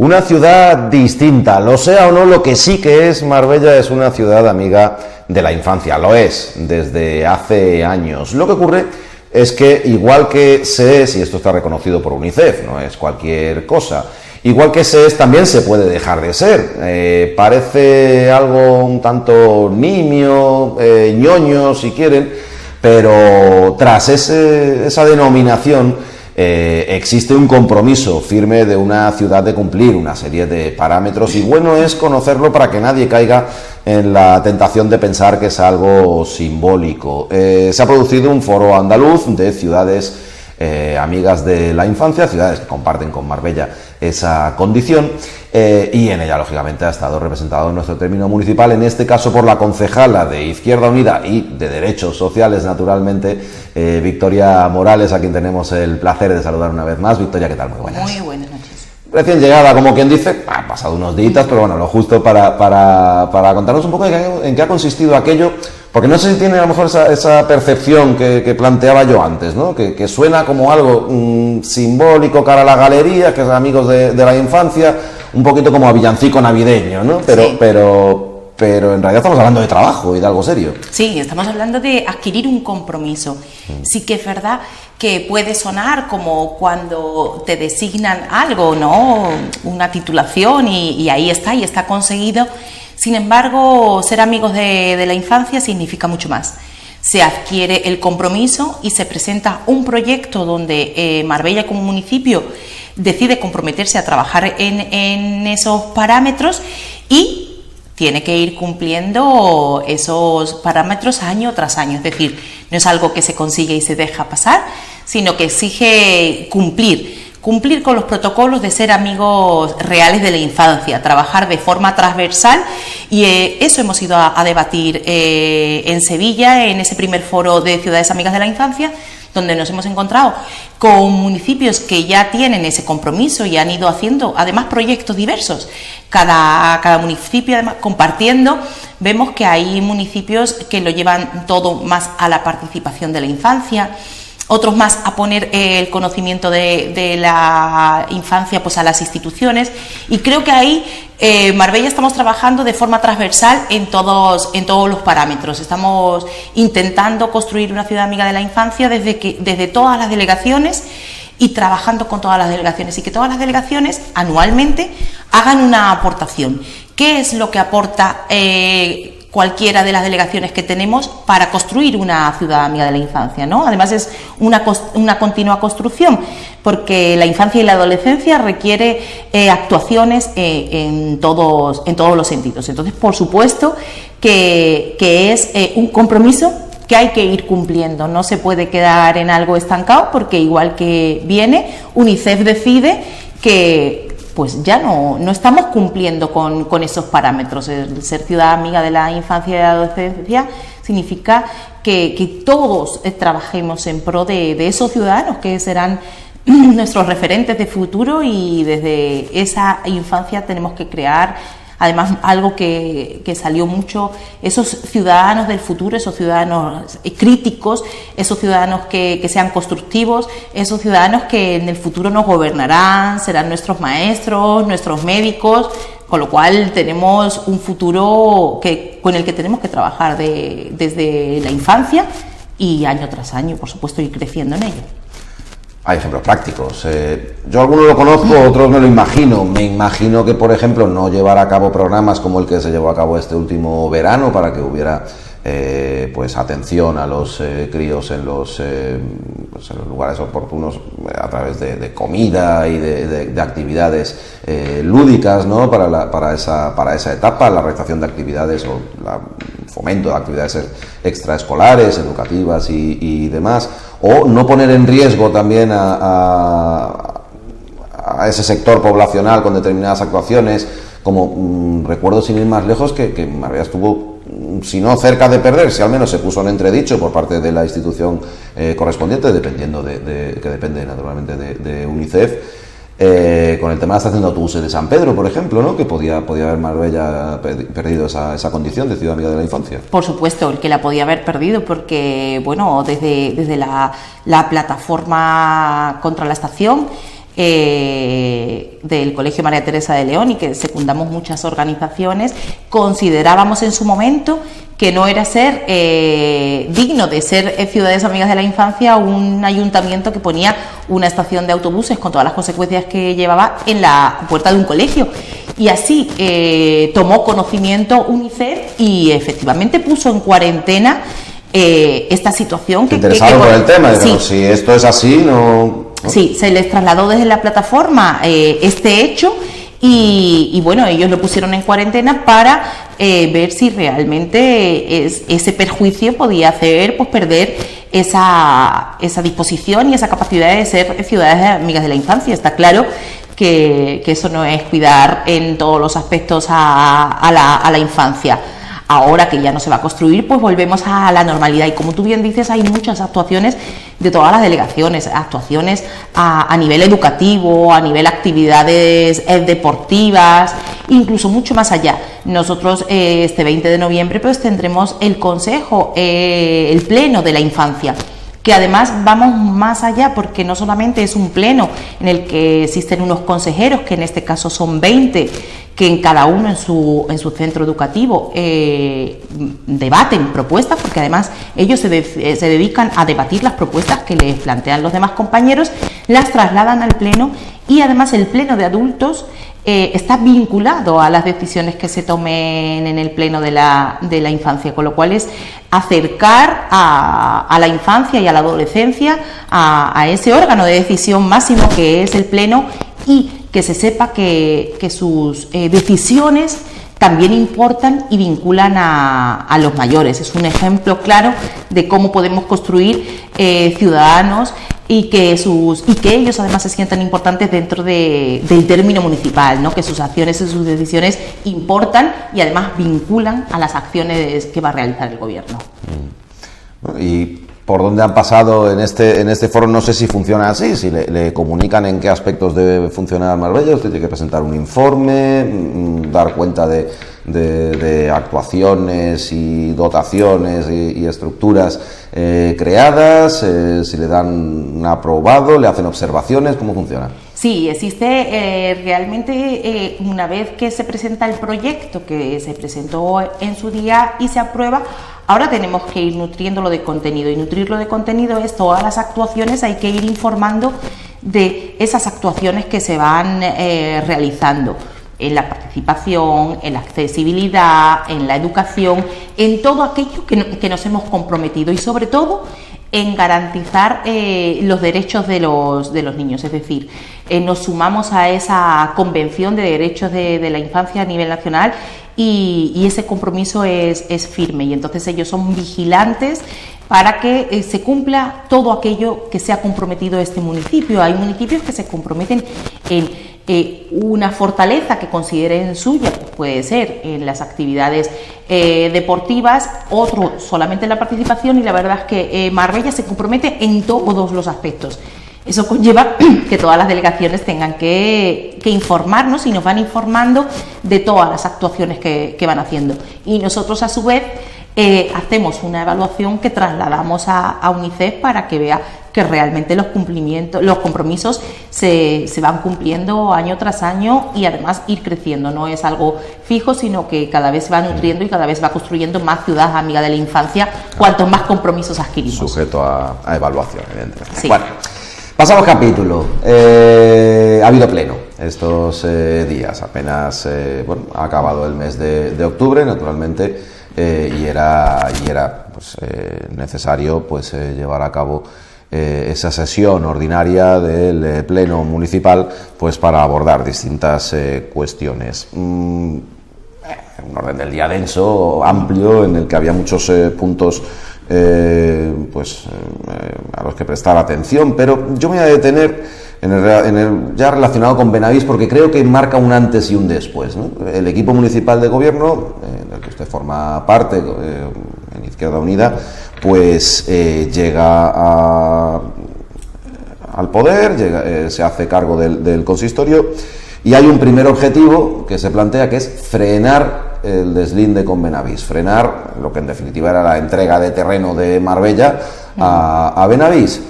Una ciudad distinta, lo sea o no, lo que sí que es Marbella es una ciudad amiga de la infancia, lo es desde hace años. Lo que ocurre es que igual que se es, y esto está reconocido por UNICEF, no es cualquier cosa, igual que se es, también se puede dejar de ser. Parece algo un tanto nimio, ñoño si quieren, pero tras esa denominación existe un compromiso firme de una ciudad de cumplir una serie de parámetros, y bueno es conocerlo para que nadie caiga en la tentación de pensar que es algo simbólico. Se ha producido un foro andaluz de ciudades amigas de la infancia, ciudades que comparten con Marbella esa condición, y en ella lógicamente ha estado representado nuestro término municipal, en este caso por la concejala de Izquierda Unida y de Derechos Sociales, naturalmente, Victoria Morales, a quien tenemos el placer de saludar una vez más. Victoria, ¿qué tal? Muy buenas. Muy buenas noches. Recién llegada, como quien dice, han pasado unos días, pero bueno, lo justo para contarnos un poco en qué ha consistido aquello, porque no sé si tiene a lo mejor esa percepción que planteaba yo antes, ¿no? Que suena como algo simbólico cara a la galería, que es amigos de la infancia, un poquito como a villancico navideño, ¿no? Pero en realidad estamos hablando de trabajo y de algo serio. Sí, estamos hablando de adquirir un compromiso. Sí que es verdad que puede sonar como cuando te designan algo, ¿no? Una titulación y ahí está conseguido. Sin embargo, ser amigos de la infancia significa mucho más. Se adquiere el compromiso y se presenta un proyecto donde Marbella como municipio decide comprometerse a trabajar en esos parámetros y tiene que ir cumpliendo esos parámetros año tras año. Es decir, no es algo que se consigue y se deja pasar, sino que exige cumplir con los protocolos de ser amigos reales de la infancia, trabajar de forma transversal, y eso hemos ido a debatir en Sevilla, en ese primer foro de Ciudades Amigas de la Infancia, donde nos hemos encontrado con municipios que ya tienen ese compromiso y han ido haciendo además proyectos diversos. Cada municipio, además, compartiendo, vemos que hay municipios que lo llevan todo más a la participación de la infancia, otros más a poner el conocimiento de la infancia pues a las instituciones, y creo que ahí Marbella estamos trabajando de forma transversal en todos los parámetros. Estamos intentando construir una ciudad amiga de la infancia desde todas las delegaciones, y trabajando con todas las delegaciones, y que todas las delegaciones anualmente hagan una aportación. ¿Qué es lo que aporta cualquiera de las delegaciones que tenemos para construir una ciudad amiga de la infancia, ¿no? Además es una continua construcción, porque la infancia y la adolescencia requiere actuaciones en todos los sentidos. Entonces, por supuesto que es un compromiso que hay que ir cumpliendo. No se puede quedar en algo estancado, porque igual que viene, UNICEF decide que pues ya no estamos cumpliendo con esos parámetros. El ser ciudad amiga de la infancia y de la adolescencia significa que todos trabajemos en pro de esos ciudadanos que serán nuestros referentes de futuro, y desde esa infancia tenemos que crear además algo que salió mucho, esos ciudadanos del futuro, esos ciudadanos críticos, esos ciudadanos que sean constructivos, esos ciudadanos que en el futuro nos gobernarán, serán nuestros maestros, nuestros médicos, con lo cual tenemos un futuro con el que tenemos que trabajar desde la infancia y año tras año, por supuesto, ir creciendo en ello. Hay ejemplos prácticos. Yo algunos lo conozco, otros me lo imagino. Me imagino que, por ejemplo, no llevar a cabo programas como el que se llevó a cabo este último verano, para que hubiera pues atención a los críos en los lugares oportunos, a través de comida y de actividades lúdicas, ¿no? para esa etapa, la realización de actividades o el fomento de actividades extraescolares, educativas y demás, o no poner en riesgo también a ese sector poblacional con determinadas actuaciones, como recuerdo, sin ir más lejos, que Marbella estuvo, si no cerca de perderse, al menos se puso en entredicho por parte de la institución correspondiente, dependiendo que depende naturalmente de UNICEF, con el tema de la estación de autobuses de San Pedro, por ejemplo, ¿no? Que podía haber Marbella perdido esa condición de ciudad amiga de la infancia. Por supuesto, el que la podía haber perdido, porque bueno, desde la plataforma contra la estación del Colegio María Teresa de León y que secundamos muchas organizaciones, considerábamos en su momento que no era ser digno de ser Ciudades Amigas de la Infancia un ayuntamiento que ponía una estación de autobuses con todas las consecuencias que llevaba en la puerta de un colegio. Y así tomó conocimiento UNICEF y efectivamente puso en cuarentena esta situación. Interesado por el tema, sí. Si esto es así, no... Sí, se les trasladó desde la plataforma este hecho y bueno, ellos lo pusieron en cuarentena para ver si realmente ese perjuicio podía hacer pues perder esa disposición y esa capacidad de ser ciudades amigas de la infancia. Está claro que eso no es cuidar en todos los aspectos a la infancia. Ahora que ya no se va a construir, pues volvemos a la normalidad y como tú bien dices, hay muchas actuaciones de todas las delegaciones, actuaciones a nivel educativo, a nivel actividades deportivas, incluso mucho más allá. Nosotros este 20 de noviembre pues tendremos el Consejo, el Pleno de la Infancia, que además vamos más allá porque no solamente es un pleno en el que existen unos consejeros, que en este caso son 20, que en cada uno en su centro educativo debaten propuestas, porque además ellos se dedican a debatir las propuestas que les plantean los demás compañeros, las trasladan al pleno y además el pleno de adultos está vinculado a las decisiones que se tomen en el pleno de la infancia, con lo cual es acercar a la infancia y a la adolescencia a ese órgano de decisión máximo que es el pleno y que se sepa que sus decisiones también importan y vinculan a los mayores. Es un ejemplo claro de cómo podemos construir ciudadanos y que ellos además se sientan importantes dentro del término municipal, ¿no? Que sus acciones y sus decisiones importan y además vinculan a las acciones que va a realizar el gobierno. Y por dónde han pasado en este foro, no sé si funciona así, si le comunican en qué aspectos debe funcionar Marbella. Usted tiene que presentar un informe, dar cuenta de actuaciones y dotaciones y estructuras creadas, si le dan un aprobado, le hacen observaciones, ¿cómo funciona? Sí, existe realmente una vez que se presenta el proyecto, que se presentó en su día y se aprueba, ahora tenemos que ir nutriéndolo de contenido, y nutrirlo de contenido es todas las actuaciones, hay que ir informando de esas actuaciones que se van realizando en la participación, en la accesibilidad, en la educación, en todo aquello que nos hemos comprometido y sobre todo en garantizar los derechos de los niños, es decir, nos sumamos a esa Convención de Derechos de la Infancia a nivel nacional y ese compromiso es firme y entonces ellos son vigilantes para que se cumpla todo aquello que se ha comprometido este municipio. Hay municipios que se comprometen en una fortaleza que consideren suya, pues puede ser en las actividades deportivas, otro solamente en la participación, y la verdad es que Marbella se compromete en todos los aspectos. Eso conlleva que todas las delegaciones tengan que informarnos y nos van informando de todas las actuaciones que van haciendo. Y nosotros a su vez hacemos una evaluación que trasladamos a UNICEF para que vea que realmente los compromisos se van cumpliendo año tras año y además ir creciendo. No es algo fijo, sino que cada vez va nutriendo y cada vez va construyendo más ciudades amigas de la infancia, cuantos más compromisos adquirimos. Sujeto a evaluación, evidentemente. Sí. Bueno, pasamos capítulo. Ha habido pleno estos días, apenas ha acabado el mes de octubre, naturalmente, y era pues, necesario pues, llevar a cabo esa sesión ordinaria del Pleno Municipal pues para abordar distintas cuestiones. Un orden del día denso, amplio, en el que había muchos puntos a los que prestar atención, pero yo me voy a detener en el ya relacionado con Benavís, porque creo que marca un antes y un después, ¿no? El equipo municipal de gobierno, del que usted forma parte, en Izquierda Unida, pues llega al poder, se hace cargo del consistorio, y hay un primer objetivo que se plantea, que es frenar el deslinde con Benavís, frenar lo que en definitiva era la entrega de terreno de Marbella a Benavís.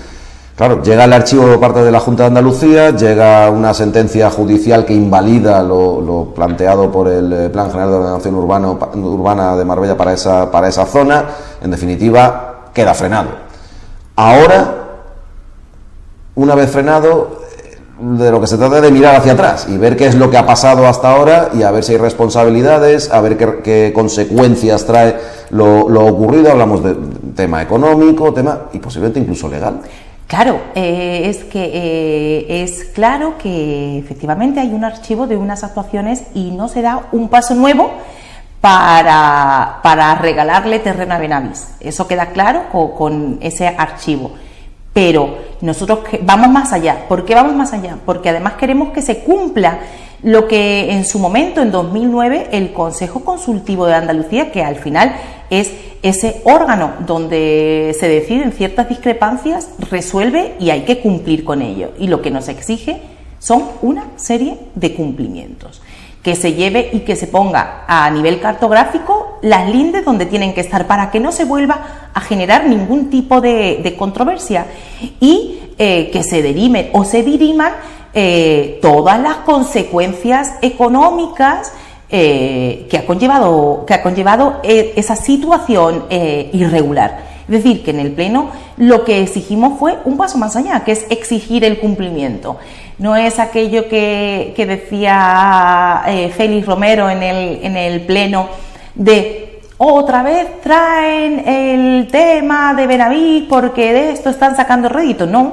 Claro, llega el archivo por parte de la Junta de Andalucía, llega una sentencia judicial que invalida lo planteado por el Plan General de Ordenación Urbana de Marbella para esa zona. En definitiva, queda frenado. Ahora, una vez frenado, de lo que se trata es de mirar hacia atrás y ver qué es lo que ha pasado hasta ahora y a ver si hay responsabilidades, a ver qué consecuencias trae lo ocurrido. Hablamos de tema económico, y posiblemente incluso legal. Claro, es claro que efectivamente hay un archivo de unas actuaciones y no se da un paso nuevo para regalarle terreno a Benavís. Eso queda claro con ese archivo. Pero nosotros vamos más allá. ¿Por qué vamos más allá? Porque además queremos que se cumpla lo que en su momento, en 2009, el Consejo Consultivo de Andalucía, que al final es ese órgano donde se deciden ciertas discrepancias, resuelve y hay que cumplir con ello. Y lo que nos exige son una serie de cumplimientos. Que se lleve y que se ponga a nivel cartográfico las lindes donde tienen que estar para que no se vuelva a generar ningún tipo de controversia y que se dirimen o se diriman todas las consecuencias económicas que ha conllevado esa situación irregular. Es decir, que en el Pleno lo que exigimos fue un paso más allá, que es exigir el cumplimiento. No es aquello que decía Félix Romero en el Pleno de otra vez traen el tema de Benavís porque de esto están sacando rédito. No,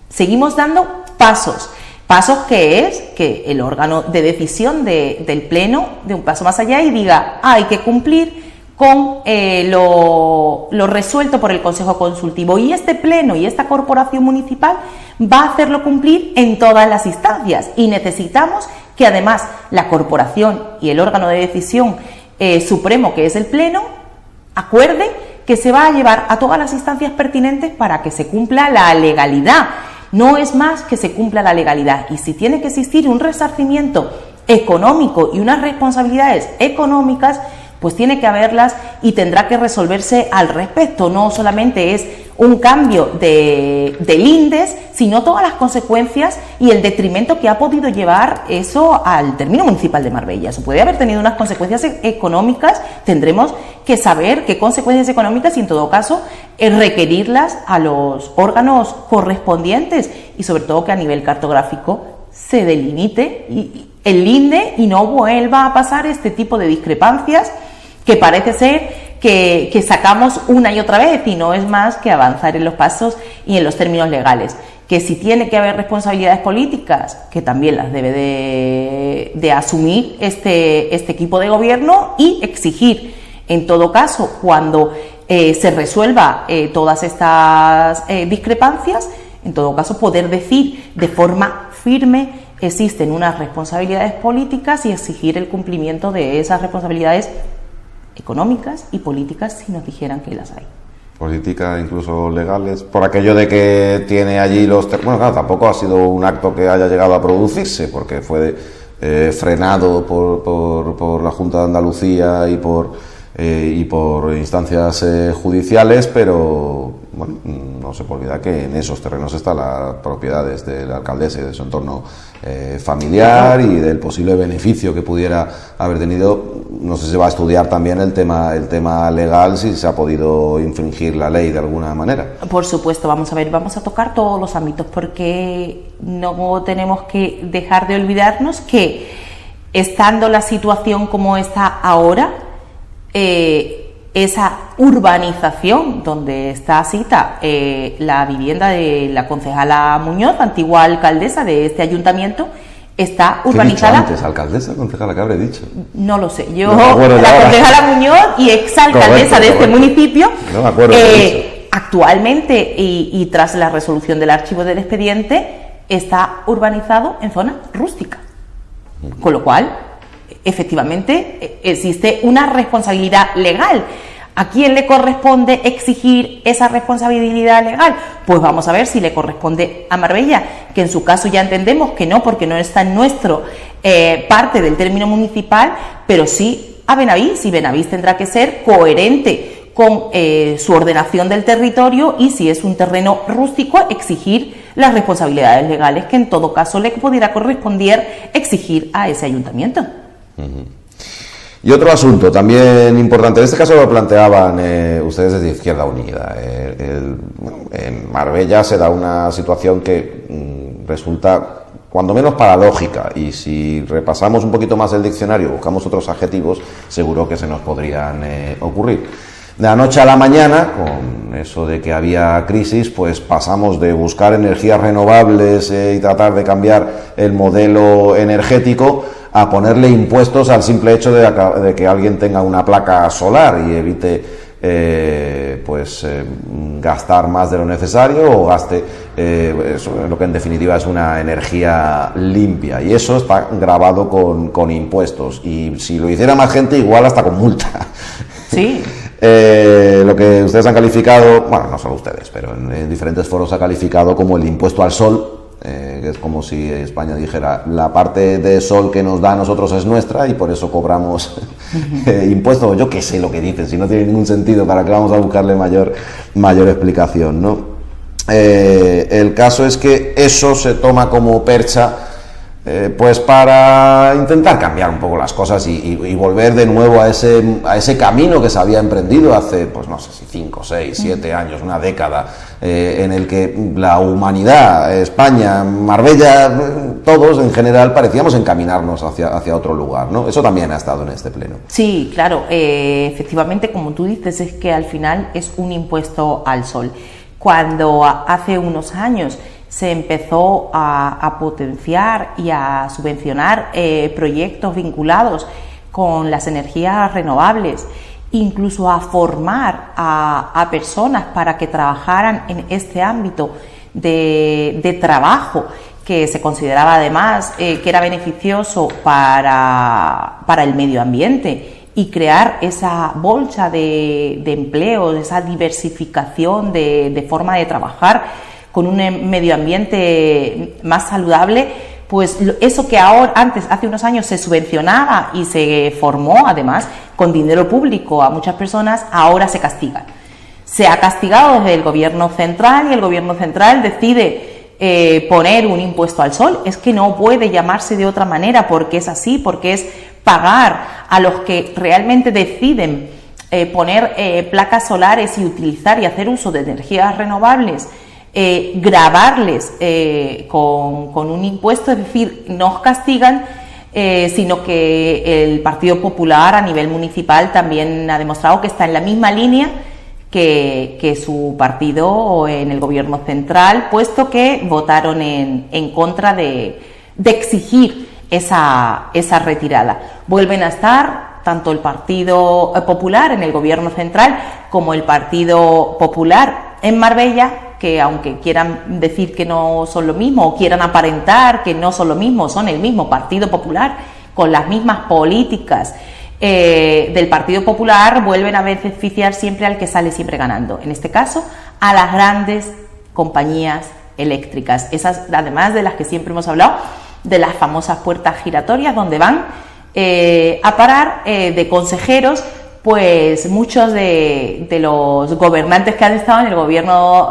seguimos dando pasos. Pasos que es que el órgano de decisión del Pleno dé un paso más allá y diga hay que cumplir con lo resuelto por el Consejo Consultivo, y este Pleno y esta corporación municipal va a hacerlo cumplir en todas las instancias, y necesitamos que además la corporación y el órgano de decisión supremo, que es el Pleno, acuerde que se va a llevar a todas las instancias pertinentes para que se cumpla la legalidad. No es más que se cumpla la legalidad, y si tiene que existir un resarcimiento económico y unas responsabilidades económicas, pues tiene que haberlas y tendrá que resolverse al respecto. No solamente es un cambio de lindes, sino todas las consecuencias y el detrimento que ha podido llevar eso al término municipal de Marbella. Eso puede haber tenido unas consecuencias económicas, tendremos que saber qué consecuencias económicas y en todo caso requerirlas a los órganos correspondientes, y sobre todo que a nivel cartográfico se delimite el linde y no vuelva a pasar este tipo de discrepancias que parece ser que sacamos una y otra vez, y no es más que avanzar en los pasos y en los términos legales. Que si tiene que haber responsabilidades políticas, que también las debe de asumir este equipo de gobierno, y exigir, en todo caso, cuando se resuelva todas estas discrepancias, en todo caso poder decir de forma firme existen unas responsabilidades políticas y exigir el cumplimiento de esas responsabilidades económicas y políticas si nos dijeran que las hay. Políticas, incluso legales, por aquello de que tiene allí los... Bueno, claro, tampoco ha sido un acto que haya llegado a producirse, porque fue frenado por la Junta de Andalucía y por instancias judiciales, pero bueno, no se puede olvidar que en esos terrenos están las propiedades de la alcaldesa y de su entorno familiar, y del posible beneficio que pudiera haber tenido. No sé si se va a estudiar también el tema legal, si se ha podido infringir la ley de alguna manera. Por supuesto, vamos a tocar todos los ámbitos, porque no tenemos que dejar de olvidarnos que, estando la situación como está ahora, esa urbanización donde está cita la vivienda de la concejala Muñoz, antigua alcaldesa de este ayuntamiento, está urbanizada. ¿Qué he dicho antes? ¿Alcaldesa, concejala? ¿Qué habré dicho? No lo sé. Yo, la concejala Muñoz y exalcaldesa de este municipio, no me acuerdo actualmente y tras la resolución del archivo del expediente, está urbanizado en zona rústica. Con lo cual, efectivamente, existe una responsabilidad legal. ¿A quién le corresponde exigir esa responsabilidad legal? Pues vamos a ver si le corresponde a Marbella, que en su caso ya entendemos que no, porque no está en nuestro parte del término municipal, pero sí a Benavís, y Benavís tendrá que ser coherente con su ordenación del territorio y, si es un terreno rústico, exigir las responsabilidades legales que en todo caso le pudiera corresponder exigir a ese ayuntamiento. Y otro asunto también importante, en este caso lo planteaban ustedes desde Izquierda Unida. En Marbella se da una situación que resulta cuando menos paradójica, y si repasamos un poquito más el diccionario, buscamos otros adjetivos, seguro que se nos podrían ocurrir. De la noche a la mañana, con eso de que había crisis, pues pasamos de buscar energías renovables y tratar de cambiar el modelo energético a ponerle impuestos al simple hecho de que alguien tenga una placa solar y evite gastar más de lo necesario o gaste lo que en definitiva es una energía limpia, y eso está grabado con impuestos, y si lo hiciera más gente igual hasta con multa. Sí. Lo que ustedes han calificado, bueno, no solo ustedes, pero en diferentes foros ha calificado como el impuesto al sol, que es como si España dijera la parte de sol que nos da a nosotros es nuestra y por eso cobramos impuestos. Yo qué sé lo que dicen, si no tiene ningún sentido, ¿para qué vamos a buscarle mayor explicación, no? El caso es que eso se toma como percha pues para intentar cambiar un poco las cosas y volver de nuevo a ese camino que se había emprendido hace, pues no sé si 5, 6, 7 años, una década, en el que la humanidad, España, Marbella, todos en general parecíamos encaminarnos hacia otro lugar, ¿no? Eso también ha estado en este pleno. Sí, claro, efectivamente, como tú dices, es que al final es un impuesto al sol. Cuando hace unos años se empezó a potenciar y a subvencionar proyectos vinculados con las energías renovables, incluso a formar a personas para que trabajaran en este ámbito de trabajo, que se consideraba además que era beneficioso para el medio ambiente, y crear esa bolsa de empleos, esa diversificación de forma de trabajar con un medio ambiente más saludable, pues eso que hace unos años se subvencionaba y se formó además con dinero público a muchas personas, ahora se castiga. Se ha castigado desde el gobierno central y el gobierno central decide poner un impuesto al sol. Es que no puede llamarse de otra manera, porque es así, porque es pagar a los que realmente deciden poner placas solares y utilizar y hacer uso de energías renovables, gravarles con un impuesto, es decir, nos castigan, sino que el Partido Popular a nivel municipal también ha demostrado que está en la misma línea que su partido en el gobierno central, puesto que votaron en contra de exigir esa retirada. Vuelven a estar tanto el Partido Popular en el gobierno central como el Partido Popular en Marbella, que aunque quieran decir que no son lo mismo o quieran aparentar que no son lo mismo, son el mismo Partido Popular con las mismas políticas del Partido Popular, vuelven a beneficiar siempre al que sale siempre ganando, en este caso a las grandes compañías eléctricas, esas además de las que siempre hemos hablado, de las famosas puertas giratorias, donde van a parar de consejeros pues muchos de los gobernantes que han estado en el gobierno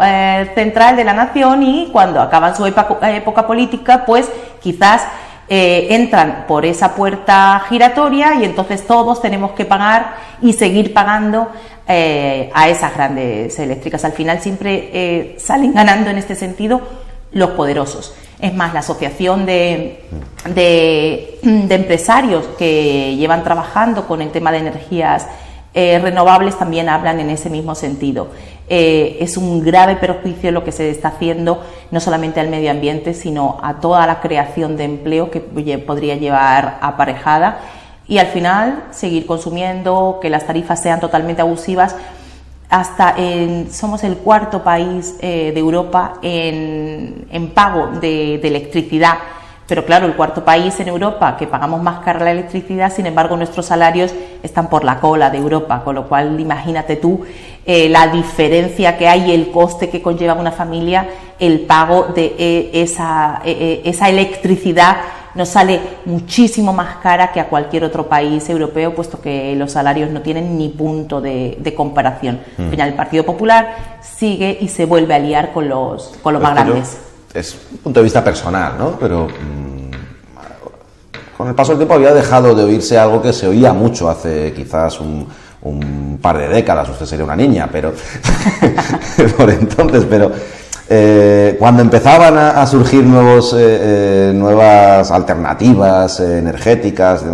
central de la nación, y cuando acaban su época política, pues quizás entran por esa puerta giratoria y entonces todos tenemos que pagar y seguir pagando a esas grandes eléctricas. Al final siempre salen ganando en este sentido los poderosos. Es más, la asociación de empresarios que llevan trabajando con el tema de energías renovables también hablan en ese mismo sentido. Es un grave perjuicio lo que se está haciendo, no solamente al medio ambiente, sino a toda la creación de empleo que podría llevar aparejada, y al final seguir consumiendo, que las tarifas sean totalmente abusivas. Somos el cuarto país de Europa en pago de electricidad. Pero claro, el cuarto país en Europa que pagamos más cara la electricidad, sin embargo nuestros salarios están por la cola de Europa, con lo cual imagínate tú la diferencia que hay, el coste que conlleva una familia, el pago de esa electricidad nos sale muchísimo más cara que a cualquier otro país europeo, puesto que los salarios no tienen ni punto de comparación. Al final, el Partido Popular sigue y se vuelve a liar con los más grandes. Es un punto de vista personal, ¿no? Pero con el paso del tiempo había dejado de oírse algo que se oía mucho hace quizás un par de décadas. Usted sería una niña, pero por entonces, pero cuando empezaban a surgir nuevas alternativas energéticas,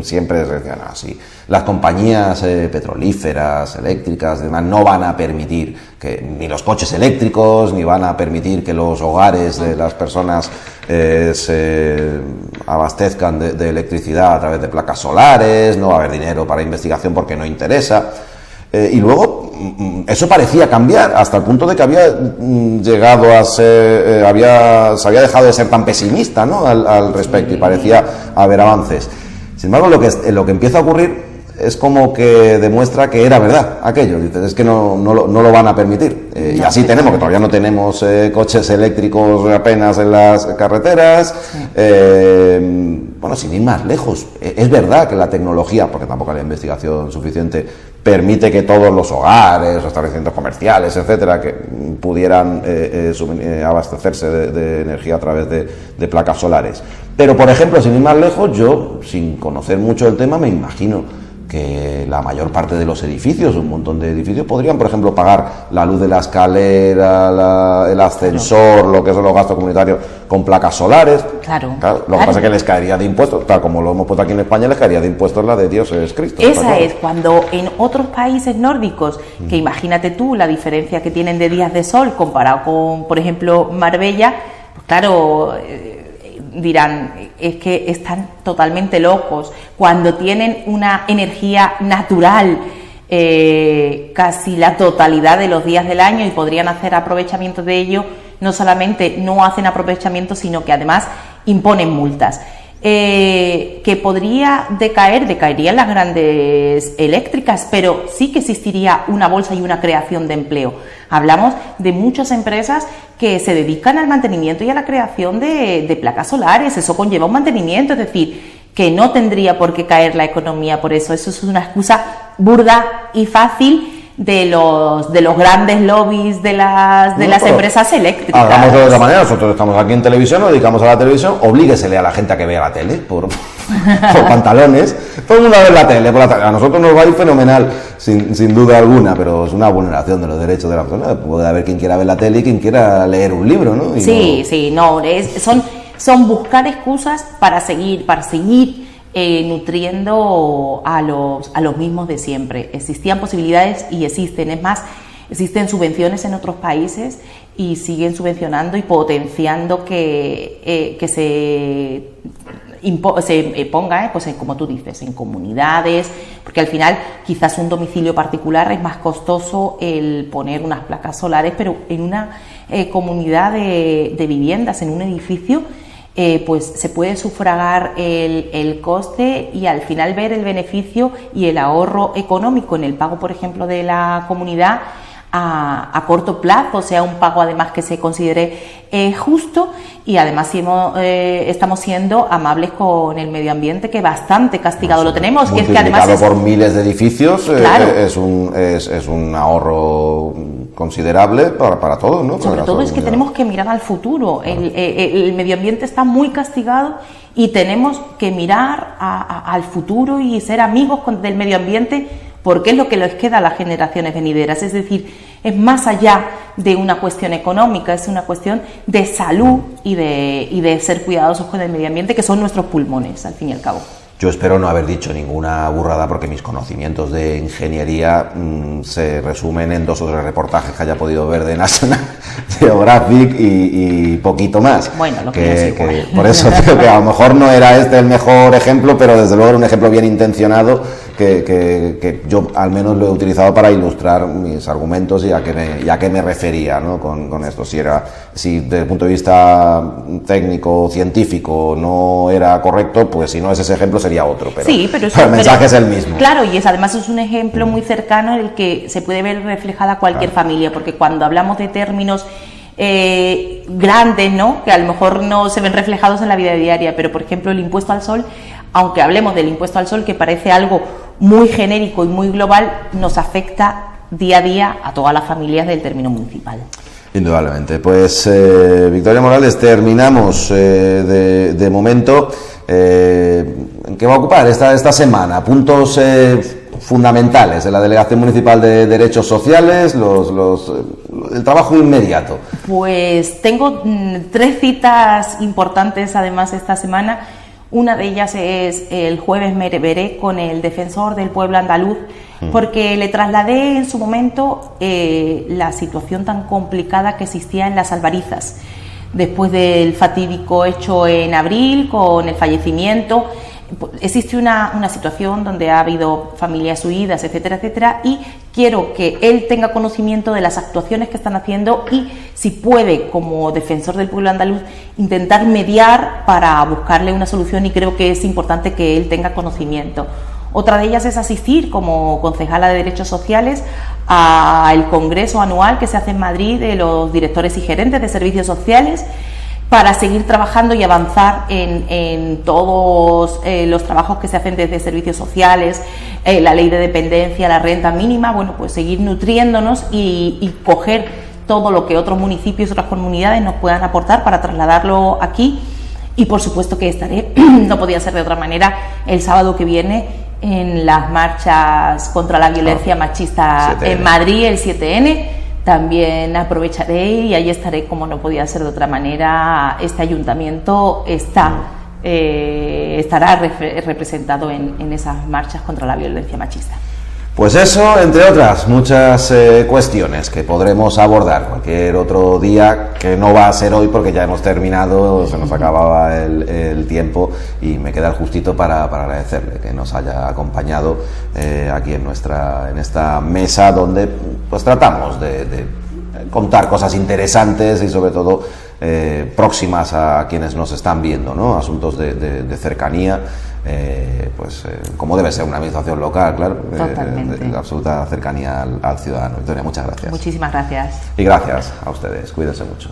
siempre se decían así. Las compañías petrolíferas, eléctricas, demás, no van a permitir que ni los coches eléctricos, ni van a permitir que los hogares de las personas se abastezcan de electricidad a través de placas solares, no va a haber dinero para investigación porque no interesa. Y luego eso parecía cambiar hasta el punto de que había llegado a ser, se había dejado de ser tan pesimista, ¿no?, al respecto, y parecía haber avances. Sin embargo, lo que empieza a ocurrir es como que demuestra que era verdad aquello. Dices, es que no lo van a permitir. Y así tenemos, que todavía no tenemos coches eléctricos apenas en las carreteras. Bueno, sin ir más lejos, es verdad que la tecnología, porque tampoco hay la investigación suficiente, permite que todos los hogares, los establecimientos comerciales, etcétera, que pudieran abastecerse de energía a través de placas solares. Pero, por ejemplo, sin ir más lejos, yo, sin conocer mucho el tema, me imagino que la mayor parte de los edificios, un montón de edificios, podrían, por ejemplo, pagar la luz de la escalera, el ascensor, lo que son los gastos comunitarios, con placas solares. Claro. Lo que pasa es que les caería de impuestos, tal como lo hemos puesto aquí en España, les caería de impuestos la de Dios es Cristo. Esa es cuando en otros países nórdicos, que imagínate tú la diferencia que tienen de días de sol comparado con, por ejemplo, Marbella, pues claro, dirán, es que están totalmente locos cuando tienen una energía natural casi la totalidad de los días del año y podrían hacer aprovechamiento de ello. No solamente no hacen aprovechamiento, sino que además imponen multas. Que podría decaerían las grandes eléctricas, pero sí que existiría una bolsa y una creación de empleo. Hablamos de muchas empresas que se dedican al mantenimiento y a la creación de placas solares. Eso conlleva un mantenimiento, es decir, que no tendría por qué caer la economía por eso. Eso es una excusa burda y fácil de los grandes lobbies de las empresas eléctricas. Hagámoslo de otra manera. Nosotros estamos aquí en televisión, nos dedicamos a la televisión, oblíguesele a la gente a que vea la tele por pantalones. Todo el mundo a ver la tele, a nosotros nos va a ir fenomenal, sin duda alguna, pero es una vulneración de los derechos de la persona. Puede haber quien quiera ver la tele y quien quiera leer un libro, ¿no? Son buscar excusas para seguir nutriendo a los mismos de siempre. Existían posibilidades y existen. Es más, existen subvenciones en otros países y siguen subvencionando y potenciando que se ponga, pues como tú dices, en comunidades, porque al final quizás un domicilio particular es más costoso el poner unas placas solares, pero en una comunidad de viviendas, en un edificio, pues se puede sufragar el coste y al final ver el beneficio y el ahorro económico en el pago, por ejemplo, de la comunidad a corto plazo, o sea, un pago además que se considere justo, y además estamos siendo amables con el medio ambiente, que bastante castigado lo tenemos, y es que además por miles de edificios. Claro. Es un ahorro considerable para todos, ¿no? Sobre todo es que tenemos que mirar al futuro. El medio ambiente está muy castigado y tenemos que mirar al futuro y ser amigos del medio ambiente, porque es lo que les queda a las generaciones venideras. Es decir, es más allá de una cuestión económica, es una cuestión de salud y de ser cuidadosos con el medio ambiente, que son nuestros pulmones, al fin y al cabo. Yo espero no haber dicho ninguna burrada, porque mis conocimientos de ingeniería se resumen en 2 o 3 reportajes que haya podido ver de National Geographic y poquito más. Bueno, por eso creo que a lo mejor no era este el mejor ejemplo, pero desde luego era un ejemplo bien intencionado que yo al menos lo he utilizado para ilustrar mis argumentos y a qué me refería, ¿no? con esto. Si desde el punto de vista técnico, científico, no era correcto, pues si no es ese ejemplo sería otro, pero el mensaje es el mismo. Claro, y además es un ejemplo muy cercano en el que se puede ver reflejada cualquier familia, porque cuando hablamos de términos grandes, ¿no?, que a lo mejor no se ven reflejados en la vida diaria, pero por ejemplo el impuesto al sol, aunque hablemos del impuesto al sol, que parece algo muy genérico y muy global, nos afecta día a día a todas las familias del término municipal. Indudablemente. Pues Victoria Morales, terminamos de momento. ¿En qué va a ocupar esta semana? Puntos fundamentales de la Delegación Municipal de Derechos Sociales, el trabajo inmediato. Pues tengo 3 citas importantes además esta semana. Una de ellas es el jueves me veré con el defensor del pueblo andaluz, porque le trasladé en su momento la situación tan complicada que existía en las Albarizas después del fatídico hecho en abril con el fallecimiento. Existe una situación donde ha habido familias huidas, etcétera, etcétera, y quiero que él tenga conocimiento de las actuaciones que están haciendo y, si puede, como defensor del pueblo andaluz, intentar mediar para buscarle una solución, y creo que es importante que él tenga conocimiento. Otra de ellas es asistir como concejala de Derechos Sociales al congreso anual que se hace en Madrid de los directores y gerentes de servicios sociales, para seguir trabajando y avanzar en todos los trabajos que se hacen desde servicios sociales, la ley de dependencia, la renta mínima. Bueno, pues seguir nutriéndonos y coger todo lo que otros municipios, otras comunidades nos puedan aportar para trasladarlo aquí. Y por supuesto que estaré, no podía ser de otra manera, el sábado que viene en las marchas contra la violencia machista 7N. En Madrid, el 7N. También aprovecharé y ahí estaré, como no podía ser de otra manera. Este ayuntamiento estará representado en esas marchas contra la violencia machista. Pues eso, entre otras muchas cuestiones que podremos abordar cualquier otro día, que no va a ser hoy porque ya hemos terminado, se nos acababa el tiempo, y me queda el justito para agradecerle que nos haya acompañado aquí en esta mesa donde pues tratamos de contar cosas interesantes y sobre todo próximas a quienes nos están viendo, ¿no? Asuntos de cercanía. Como debe ser una administración local, claro, de absoluta cercanía al ciudadano. Victoria, muchas gracias. Muchísimas gracias. Y gracias a ustedes, cuídense mucho.